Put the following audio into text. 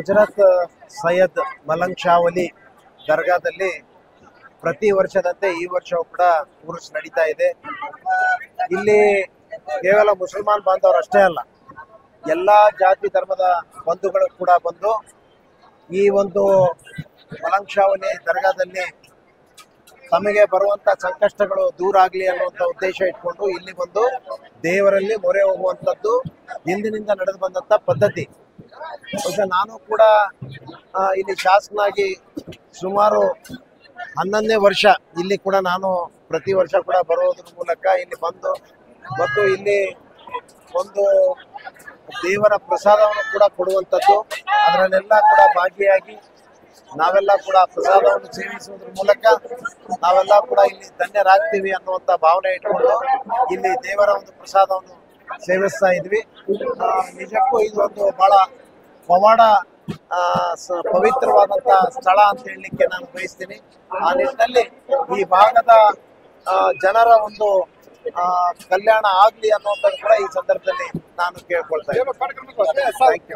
ಹಜರತ್ ಸೈಯದ್ ಮಲಂಗ್ ಶಾ ವಲಿ ದರ್ಗಾದಲ್ಲಿ ಪ್ರತಿ ವರ್ಷದಂತೆ ಈ ವರ್ಷವೂ ಕೂಡ ಉರುಸ್ ನಡೀತಾ ಇದೆ. ಇಲ್ಲಿ ಕೇವಲ ಮುಸಲ್ಮಾನ್ ಬಾಂಧವರು ಅಷ್ಟೇ ಅಲ್ಲ, ಎಲ್ಲಾ ಜಾತಿ ಧರ್ಮದ ಬಂಧುಗಳು ಕೂಡ ಬಂದು ಈ ಒಂದು ಮಲಂಗ್ ಶಾ ವಲಿ ದರ್ಗಾದಲ್ಲಿ ತಮಗೆ ಬರುವಂತ ಸಂಕಷ್ಟಗಳು ದೂರ ಆಗಲಿ ಅನ್ನುವಂಥ ಉದ್ದೇಶ ಇಟ್ಕೊಂಡು ಇಲ್ಲಿ ಬಂದು ದೇವರಲ್ಲಿ ಮೊರೆ ಹೋಗುವಂಥದ್ದು ಹಿಂದಿನಿಂದ ನಡೆದು ಬಂದಂತ ಪದ್ಧತಿ. ಬಹುಶಃ ನಾನು ಕೂಡ ಇಲ್ಲಿ ಶಾಸಕನಾಗಿ ಸುಮಾರು 11ನೇ ವರ್ಷ ಇಲ್ಲಿ ಕೂಡ ನಾನು ಪ್ರತಿ ವರ್ಷ ಕೂಡ ಬರೋದ್ರ ಮೂಲಕ ಇಲ್ಲಿ ಬಂದು ಮತ್ತು ಇಲ್ಲಿ ಒಂದು ದೇವರ ಪ್ರಸಾದವನ್ನು ಕೂಡ ಕೊಡುವಂಥದ್ದು, ಅದರಲ್ಲೆಲ್ಲ ಕೂಡ ಭಾಗಿಯಾಗಿ ನಾವೆಲ್ಲ ಕೂಡ ಪ್ರಸಾದವನ್ನು ಸೇವಿಸುವುದ್ರ ಮೂಲಕ ನಾವೆಲ್ಲ ಕೂಡ ಇಲ್ಲಿ ಧನ್ಯರಾಗ್ತೀವಿ ಅನ್ನುವಂಥ ಭಾವನೆ ಇಟ್ಕೊಂಡು ಇಲ್ಲಿ ದೇವರ ಒಂದು ಪ್ರಸಾದವನ್ನು ಸೇವಿಸ್ತಾ ಇದ್ವಿ. ನಿಜಕ್ಕೂ ಇದು ಒಂದು ಬಹಳ ಪವಾಡ ಪವಿತ್ರವಾದಂತಹ ಸ್ಥಳ ಅಂತ ಹೇಳಲಿಕ್ಕೆ ನಾನು ಬಯಸ್ತೀನಿ. ಆ ನಿಟ್ಟಿನಲ್ಲಿ ಈ ಭಾಗದ ಜನರ ಒಂದು ಕಲ್ಯಾಣ ಆಗ್ಲಿ ಅನ್ನುವಂಥದ್ದು ಕೂಡ ಈ ಸಂದರ್ಭದಲ್ಲಿ ನಾನು ಕೇಳ್ಕೊಳ್ತಾ ಇದ್ದೀನಿ.